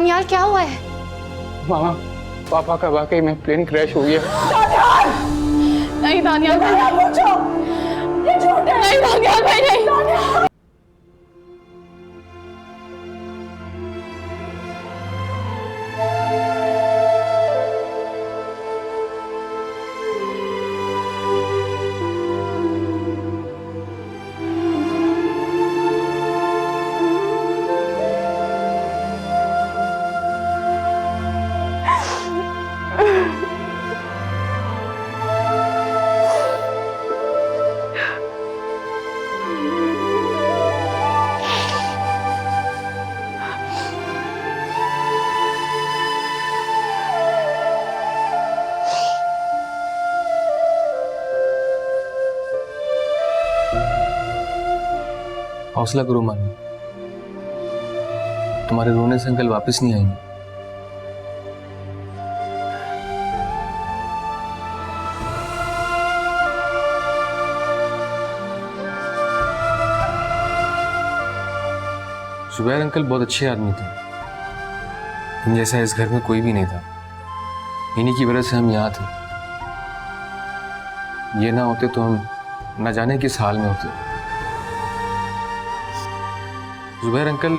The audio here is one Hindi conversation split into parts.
दानियाल क्या हुआ है? मामा, पापा का वाकई में प्लेन क्रैश हो गया। नहीं दानियाल, ये झूठ है। नहीं दानियाल भाई, नहीं। हौसला करो मानो, तुम्हारे रोने से अंकल वापस नहीं आएंगे। जुबैर अंकल बहुत अच्छे आदमी थे, इन जैसा इस घर में कोई भी नहीं था। इन्हीं की वजह से हम यहाँ थे। ये ना होते तो हम न जाने किस हाल में होते। जुबैर अंकल,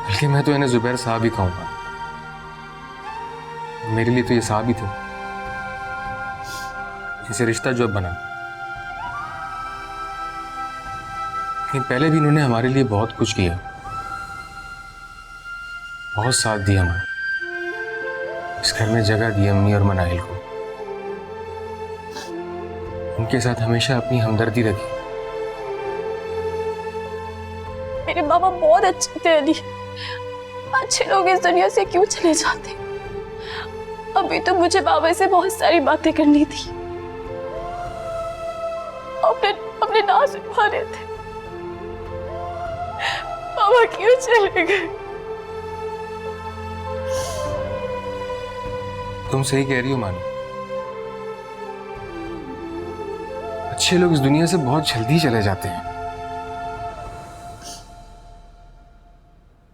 बल्कि मैं तो इन्हें जुबैर साहब ही कहूंगा। मेरे लिए तो ये साहब ही थे। इसे रिश्ता जो अब बना, लेकिन पहले भी इन्होंने हमारे लिए बहुत कुछ किया, बहुत साथ दिया हमारा। इस घर में जगह दी अम्मी और मनाइल को। उनके साथ हमेशा अपनी हमदर्दी रखी। मेरे बाबा बहुत अच्छे थे अली। अच्छे लोग इस दुनिया से क्यों चले जाते? अभी तो मुझे बाबा से बहुत सारी बातें करनी थी। अपने ना सुन पा रहे थे। बाबा क्यों चले गए? तुम सही कह रही हो मानो। अच्छे लोग इस दुनिया से बहुत जल्दी चले जाते हैं।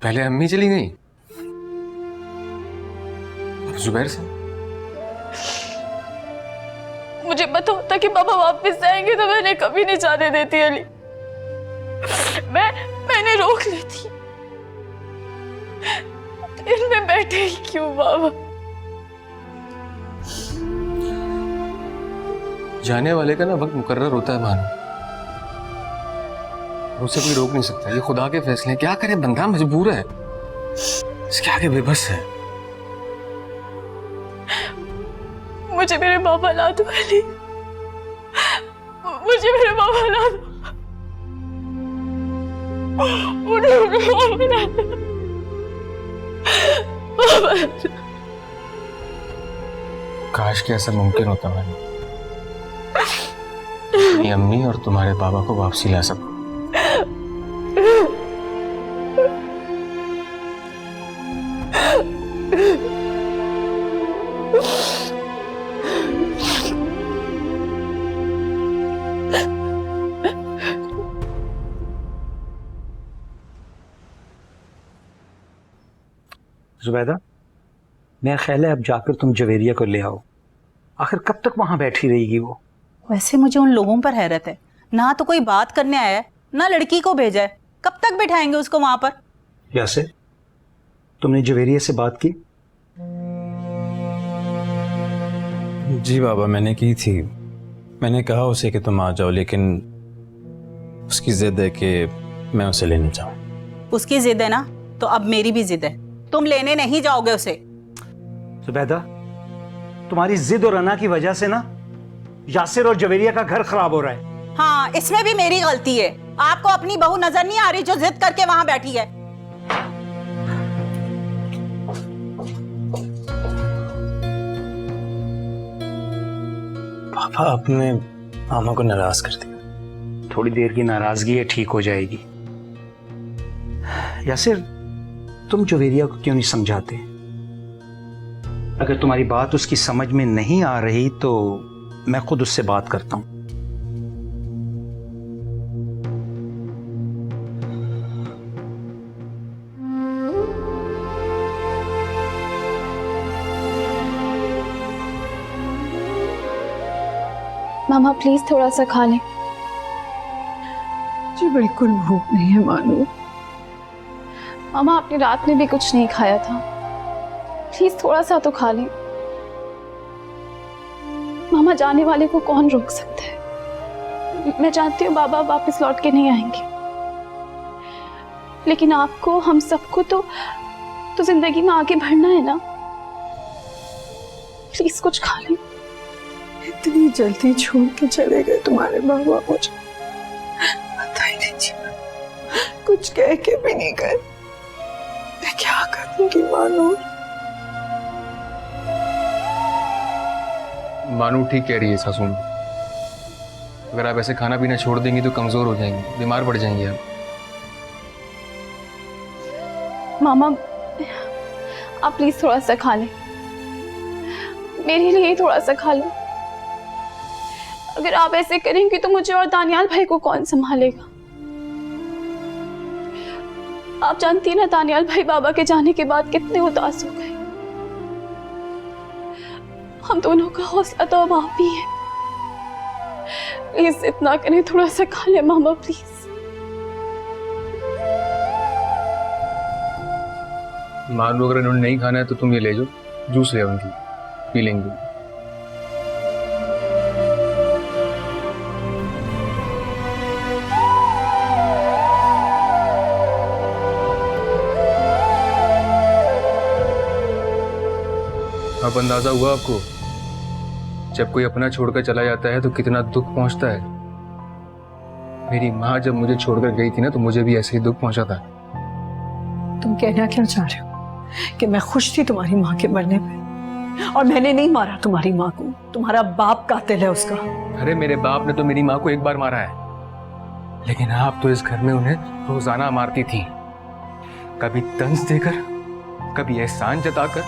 पहले अम्मी चली गई, अब जुबैर से। मुझे पता होता कि बाबा वापस आएंगे तो मैंने कभी नहीं जाने देती अली। मैंने रोक ली थी। ट्रेन में बैठे ही क्यों बाबा? जाने वाले का ना वक्त मुकर्रर होता है मानो, उसे कोई रोक नहीं सकता। ये खुदा के फैसले हैं। क्या करे, बंदा मजबूर है, इसके आगे बेबस है। मुझे मेरे बाबा ला दो अली, मुझे मेरे बाबा ला दो। मुझे मेरे बाबा ला दो। काश के ऐसा मुमकिन होता मैंने अपनी अम्मी और तुम्हारे बाबा को वापसी ला सकूं। जुबैदा, मेरा ख्याल है अब जाकर तुम जवेरिया को ले आओ। आखिर कब तक वहां बैठी रहेगी वो? वैसे मुझे उन लोगों पर हैरत है, ना तो कोई बात करने आया है, ना लड़की को भेजा है। कब तक बिठाएंगे उसको वहां पर? यासिर, तुमने जवेरिया से बात की? जी बाबा, मैंने की थी। मैंने कहा उसे कि तुम आ जाओ, लेकिन उसकी जिद है कि मैं उसे लेने जाऊं। उसकी जिद है ना, तो अब मेरी भी जिद है। तुम लेने नहीं जाओगे उसे। जुबैदा, तुम्हारी जिद और अना की वजह से ना यासिर और जवेरिया का घर खराब हो रहा है। हाँ, इसमें भी मेरी गलती है। आपको अपनी बहू नजर नहीं आ रही जो जिद करके वहां बैठी है? पापा, आपने मामा को नाराज कर दिया। थोड़ी देर की नाराजगी है, ठीक हो जाएगी। यासिर, तुम जवेरिया को क्यों नहीं समझाते? अगर तुम्हारी बात उसकी समझ में नहीं आ रही तो मैं खुद उससे बात करता हूं। मामा प्लीज थोड़ा सा खा लें। मुझे बिल्कुल भूख नहीं है मानो। मामा आपने रात में भी कुछ नहीं खाया था, प्लीज थोड़ा सा तो खा लें। मामा जाने वाले को कौन रोक सकता है। मैं जानती हूँ बाबा वापस लौट के नहीं आएंगे, लेकिन आपको, हम सबको तो जिंदगी में आगे बढ़ना है ना। प्लीज कुछ खा लें। इतनी जल्दी छोड़ के चले गए तुम्हारे बाबा, मुझे पता ही नहीं चला, कुछ कह के भी नहीं गए। मैं क्या करूंगी मानो। मानू ठीक कह रही है सासू माँ। अगर आप ऐसे खाना पीना छोड़ देंगी तो कमजोर हो जाएंगी, बीमार पड़ जाएंगी आप। मामा आप प्लीज थोड़ा सा खा लें, मेरे लिए थोड़ा सा खा लें। अगर आप ऐसे करेंगी तो मुझे और दानियाल भाई को कौन संभालेगा। आप जानती हैं ना दानियाल भाई बाबा के जाने के बाद कितने उदास हो गए। हम दोनों का हौसला तो अब आप ही है। प्लीज इतना करें, थोड़ा सा खा ले मामा प्लीज। मान लो अगर इन्होंने नहीं खाना है तो तुम ये ले जाओ, जूस ले आओ उनकी, पी लेंगे। अब अंदाजा हुआ आपको, जब कोई अपना छोड़कर चला जाता है तो कितना दुख पहुंचता है। मेरी माँ जब मुझे छोड़कर गई थी ना तो मुझे भी ऐसे ही दुख पहुंचा था। तुम कहना क्या चाह रहे हो कि मैं खुश थी तुम्हारी माँ के मरने पे, और मैंने नहीं मारा तुम्हारी माँ को। तुम्हारा बाप कातिल है उसका। अरे मेरे बाप ने तो मेरी माँ को एक बार मारा है, लेकिन आप तो इस घर में उन्हें रोजाना मारती थी, कभी तंज देकर, कभी एहसान जताकर,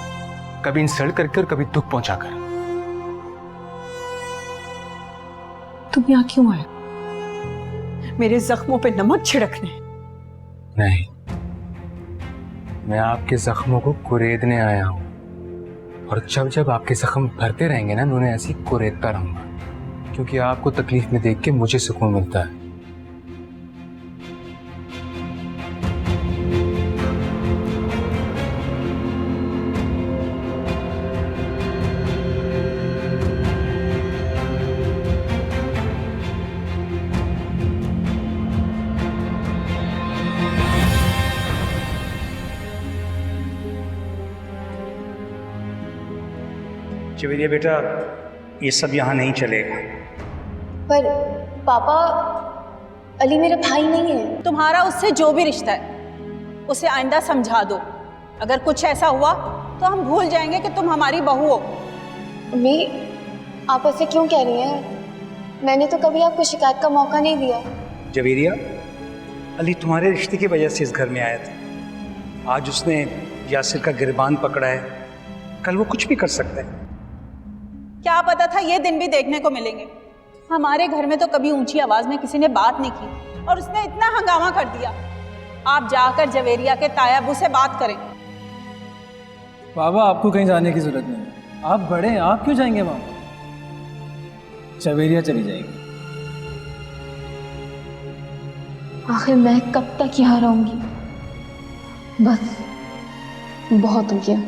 कभी इंसल्ट करके और कभी दुख पहुंचाकर। तुम यहाँ क्यों आए? मेरे जख्मों पे नमक छिड़कने? नहीं, मैं आपके जख्मों को कुरेदने आया हूं, और जब जब आपके जख्म भरते रहेंगे ना, मैं उन्हें ऐसी कुरेदता रहूंगा, क्योंकि आपको तकलीफ में देख के मुझे सुकून मिलता है। जवेरिया बेटा, ये सब यहाँ नहीं चलेगा। पर पापा, अली मेरा भाई नहीं है। तुम्हारा उससे जो भी रिश्ता है उसे आइंदा समझा दो। अगर कुछ ऐसा हुआ तो हम भूल जाएंगे कि तुम हमारी बहू हो। अम्मी, आप ऐसे क्यों कह रही हैं? मैंने तो कभी आपको शिकायत का मौका नहीं दिया। जवेरिया, अली तुम्हारे रिश्ते की वजह से इस घर में आया था। आज उसने यासिर का गिरबान पकड़ा है, कल वो कुछ भी कर सकता है। क्या पता था ये दिन भी देखने को मिलेंगे। हमारे घर में तो कभी ऊंची आवाज में किसी ने बात नहीं की, और उसने इतना हंगामा कर दिया। आप जाकर जवेरिया के तायाबू से बात करें। बाबा, आपको कहीं जाने की जरूरत नहीं, आप बड़े हैं, आप क्यों जाएंगे वहां? जवेरिया चली जाएगी। आखिर मैं कब तक यहाँ रहूंगी? बस बहुत हो गया।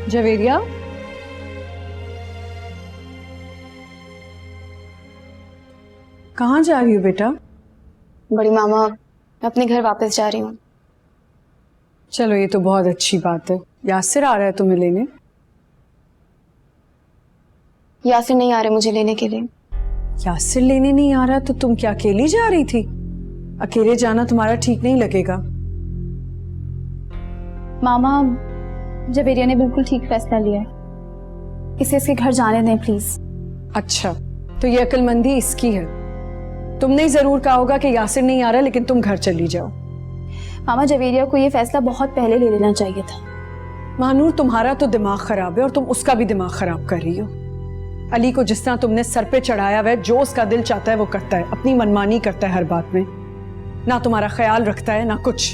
जवेरिया, कहाँ जा रही हो बेटा? बड़ी मामा, मैं अपने घर वापस जा रही हूँ। चलो, ये तो बहुत अच्छी बात है। यासिर आ रहा है तुम्हें लेने? यासिर नहीं आ रहे मुझे लेने के लिए। यासिर लेने नहीं आ रहा तो तुम क्या अकेली जा रही थी? अकेले जाना तुम्हारा ठीक नहीं लगेगा। मामा, जवेरिया ने बिल्कुल ठीक फैसला लिया है। इसे इसके घर जाने दें प्लीज। अच्छा, तो ये अक्लमंदी इसकी है। तुमने जरूर कहा होगा कि यासिर नहीं आ रहा, लेकिन तुम घर चली जाओ। मामा, जवेरिया को ये फैसला बहुत पहले ले लेना चाहिए था। महानूर, तुम्हारा तो दिमाग खराब है और तुम उसका भी दिमाग खराब कर रही हो। अली को जिस तरह तुमने सर पे चढ़ाया हुआ है, जो उसका दिल चाहता है वो करता है, अपनी मनमानी करता है हर बात में, ना तुम्हारा ख्याल रखता है ना कुछ।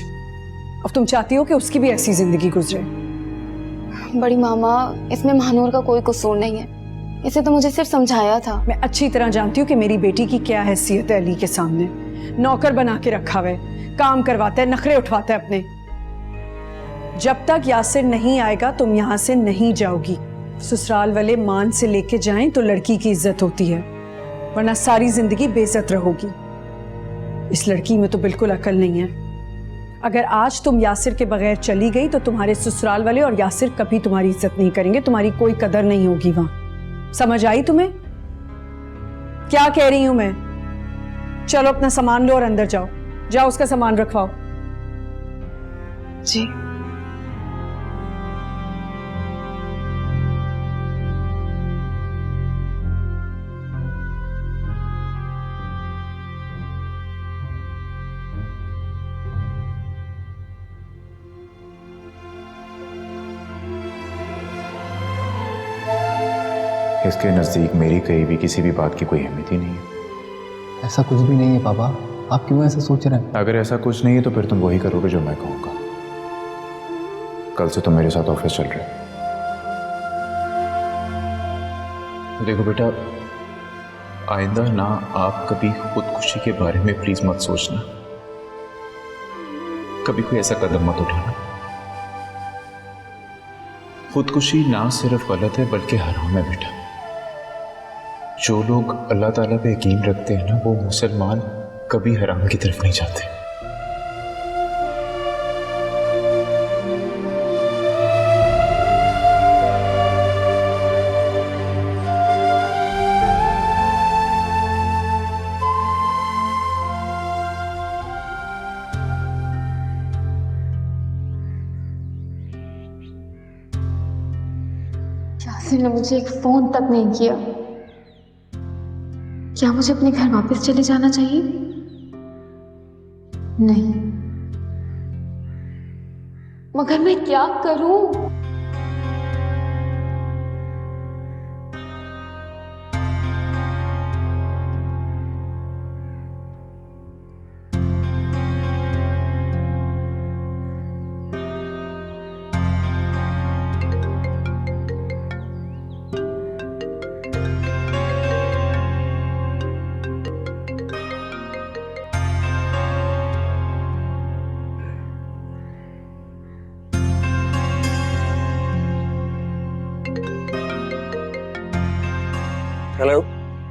अब तुम चाहती हो कि उसकी भी ऐसी जिंदगी गुजरे। बड़ी मामा, इसमें महानूर का कोई कसूर नहीं है। इसे तो मुझे सिर्फ समझाया था। मैं अच्छी तरह जानती हूँ कि मेरी बेटी की क्या हैसियत है अली के सामने। नौकर बना के रखा हुआ है, काम करवाता है, नखरे उठवाता है अपने। जब तक यासिर नहीं आएगा तुम यहाँ से नहीं जाओगी। ससुराल वाले मान से लेके जाएं तो लड़की की इज्जत होती है, वरना सारी जिंदगी बेइज्जत रहोगी। इस लड़की में तो बिल्कुल अकल नहीं है। अगर आज तुम यासिर के बगैर चली गई तो तुम्हारे ससुराल वाले और यासिर कभी तुम्हारी इज्जत नहीं करेंगे, तुम्हारी कोई कदर नहीं होगी वहां। समझ आई तुम्हें क्या कह रही हूं मैं? चलो अपना सामान लो और अंदर जाओ। जाओ उसका सामान रखवाओ। जी। इसके नज़दीक मेरी कही भी किसी भी बात की कोई अहमियत ही नहीं है। ऐसा कुछ भी नहीं है पापा, आप क्यों ऐसा सोच रहे हैं? अगर ऐसा कुछ नहीं है तो फिर तुम वही करोगे जो मैं कहूँगा। कल से तुम मेरे साथ ऑफिस चल रहे हो। देखो बेटा, आइंदा ना आप कभी खुदकुशी के बारे में प्लीज मत सोचना। कभी कोई ऐसा कदम मत उठाना। खुदकुशी ना सिर्फ गलत है बल्कि हराम है बेटा। जो लोग अल्लाह ताला पे यकीन रखते हैं ना, वो मुसलमान कभी हराम की तरफ नहीं जाते। यासिर ने मुझे एक फोन तक नहीं किया। क्या मुझे अपने घर वापस चले जाना चाहिए? नहीं, मगर मैं क्या करूं? हेलो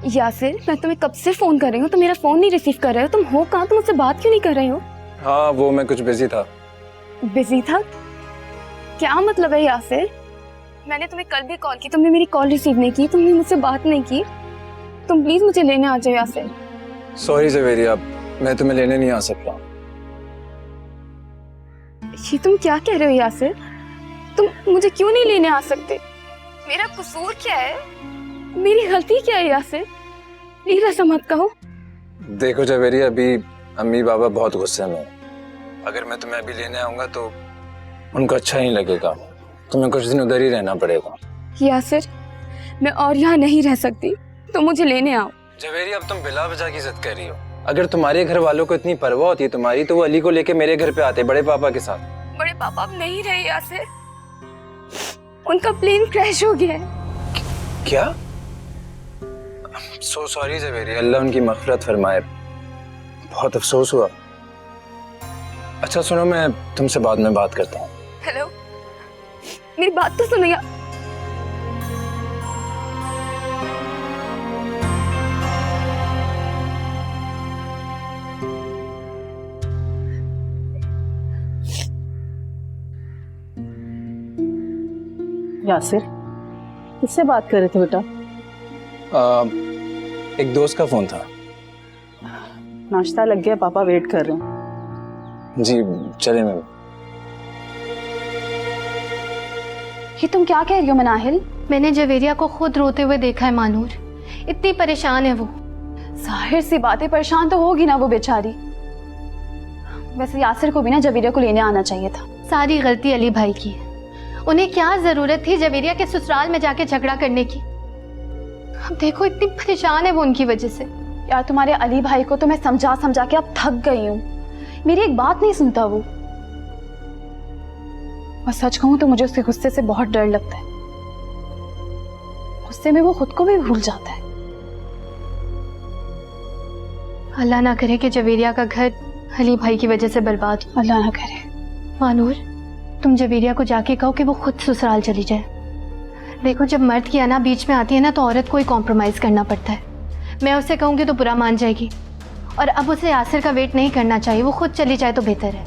यासिर, मैं तुम्हें कब से फोन कर रही हूँ, तुम मेरा फोन नहीं रिसीव कर रहे हो। तुम हो कहाँ? तुम मुझसे बात क्यों नहीं कर रहे हो? हाँ, वो मैं कुछ बिजी था। बिजी था? क्या मतलब है यासिर? मैंने तुम्हें कल भी कॉल की, तुमने मेरी कॉल रिसीव नहीं की, तुमने मुझसे बात नहीं की। तुम प्लीज मुझे लेने आ जाओ यासिर। सॉरी जवेरिया, मैं तुम्हें लेने नहीं आ सकता। ये तुम क्या कह रहे हो यासिर? तुम मुझे क्यों नहीं लेने आ सकते? मेरा कसूर क्या है? मेरी गलती क्या है यासिर? प्लीज ऐसा मत कहो। देखो जवेरिया, अभी अम्मी बाबा बहुत गुस्से में हैं। अगर मैं तुम्हें अभी लेने आऊंगा तो उनको अच्छा नहीं लगेगा। तुम्हें कुछ दिन उधर ही रहना पड़ेगा। यासिर, मैं और यहाँ नहीं रह सकती, तुम मुझे लेने आओ। जवेरिया, अब तुम बिला वजह की जिद कर रही हो। अगर तुम्हारे घर वालों को इतनी परवाह होती है तुम्हारी, तो वो अली को लेके मेरे घर पे आते, बड़े पापा के साथ। बड़े पापा अब नहीं रहे यासिर, उनका प्लेन क्रैश हो गया है। क्या? सो सॉरी जवेरिया, अल्लाह उनकी मग़फ़िरत फरमाए। बहुत अफसोस हुआ। अच्छा सुनो, मैं तुमसे बाद में बात करता हूँ। हेलो, मेरी बात तो सुनो यार। यासिर, किससे बात कर रहे थे बेटा? एक दोस्त का फोन था। नाश्ता लग गया, पापा वेट कर रहे हैं। जी चले मैम। ये तुम क्या कह रही हो मनाहिल? मैंने जवेरिया को खुद रोते हुए देखा है मानूर, इतनी परेशान है वो। जाहिर सी बात है, परेशान तो होगी ना वो बेचारी। वैसे यासिर को भी ना जवेरिया को लेने आना चाहिए था। सारी गलती अली भाई की है। उन्हें क्या जरूरत थी जवेरिया के ससुराल में जाके झगड़ा करने की? अब देखो इतनी परेशान है वो उनकी वजह से। यार तुम्हारे अली भाई को तो मैं समझा समझा के अब थक गई हूँ। मेरी एक बात नहीं सुनता वो। और सच कहूं तो मुझे उसके गुस्से से बहुत डर लगता है। गुस्से में वो खुद को भी भूल जाता है। अल्लाह ना करे कि जवेरिया का घर अली भाई की वजह से बर्बाद हो। अल्लाह ना करे। मानूर, तुम जवेरिया को जाके कहो कि वो खुद ससुराल चली जाए। देखो, जब मर्द की अना बीच में आती है ना तो औरत को ही कॉम्प्रोमाइज़ करना पड़ता है। मैं उसे कहूँगी तो बुरा मान जाएगी, और अब उसे यासिर का वेट नहीं करना चाहिए। वो खुद चली जाए तो बेहतर है।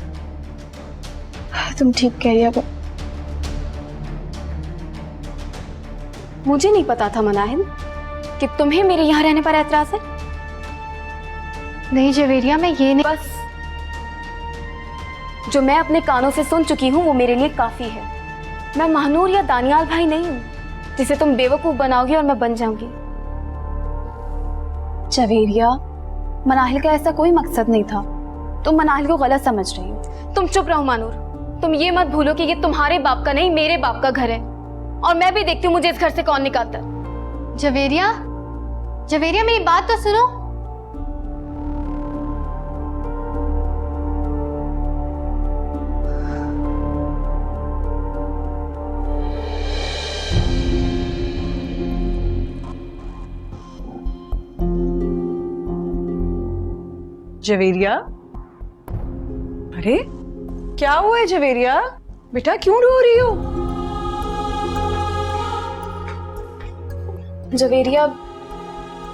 तुम ठीक कह रही हो। मुझे नहीं पता था मनाहिल कि तुम्हें मेरे यहाँ रहने पर एतराज है। नहीं जवेरिया, मैं ये नहीं। बस जो मैं अपने कानों से सुन चुकी हूँ वो मेरे लिए काफी है। मैं महानूर या दानियाल भाई नहीं हूँ जिसे तुम बेवकूफ बनाओगी और मैं बन जाऊंगी। जवेरिया, मनाहिल का ऐसा कोई मकसद नहीं था। तुम मनाहिल को गलत समझ रही हो। तुम चुप रहो मानूर। तुम ये मत भूलो कि ये तुम्हारे बाप का नहीं, मेरे बाप का घर है, और मैं भी देखती हूँ मुझे इस घर से कौन निकालता है। जवेरिया, जवेरिया मेरी बात तो सुनो। जवेरिया, अरे क्या हुआ है जवेरिया? बेटा क्यों रो रही हो? जवेरिया,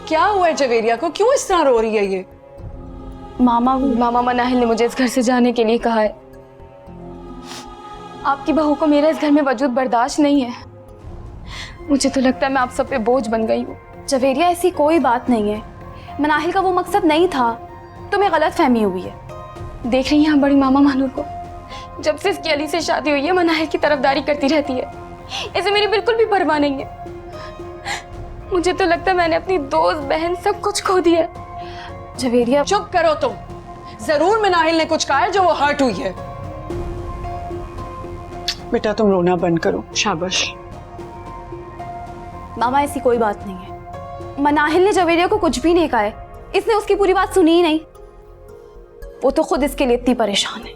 क्या हुआ है जवेरिया को? क्यों इस तरह रो रही है ये? मामा मनाहिल ने मुझे इस घर से जाने के लिए कहा है। आपकी बहू को मेरा इस घर में वजूद बर्दाश्त नहीं है। मुझे तो लगता है मैं आप सब पे बोझ बन गई हूँ। जवेरिया, ऐसी कोई बात नहीं है। मनाहिल का वो मकसद नहीं था। तुम्हें गलत फहमी हुई है। देख रही हैं आप बड़ी मामा मानूर को? जब से इसकी अली से शादी हुई है मनाहिल की तरफदारी करती रहती है। इसे मेरी बिल्कुल भी परवाह नहीं है। मुझे तो लगता है मैंने अपनी दोस्त बहन सब कुछ खो दिया। जवेरिया, चुप करो तुम। जरूर मनाहिल ने कुछ कहा है जो वो हर्ट हुई है। बेटा तुम रोना बंद करो। शाबाश। मामा, ऐसी कोई बात नहीं है। मनाहिल ने जवेरिया को कुछ भी नहीं कहा है। इसने उसकी पूरी बात सुनी ही नहीं। वो तो खुद इसके लिए इतनी परेशान है।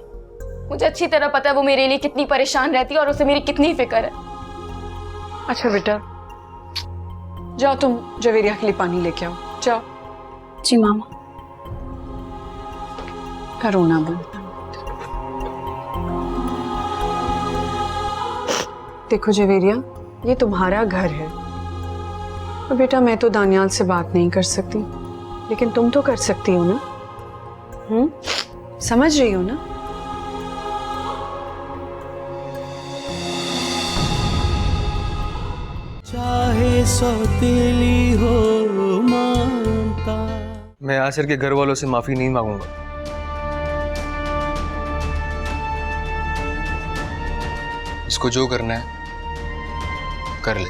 मुझे अच्छी तरह पता है वो मेरे लिए कितनी परेशान रहती है और उसे मेरी कितनी फिक्र है। अच्छा बेटा, जाओ तुम जवेरिया के लिए पानी लेके आओ। जाओ। जी मामा। का रोना बंद। देखो जवेरिया, ये तुम्हारा घर है और बेटा मैं तो दानियाल से बात नहीं कर सकती, लेकिन तुम तो कर सकती हो ना। समझ रही हो ना? चाहे सौतेली हो मानता। मैं यासिर के घर वालों से माफी नहीं मांगूंगा। इसको जो करना है कर ले।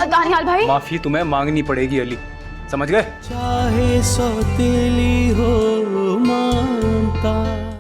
दानियाल भाई, माफी तुम्हें मांगनी पड़ेगी अली, समझ गए? चाहे सौतेली हो मानता।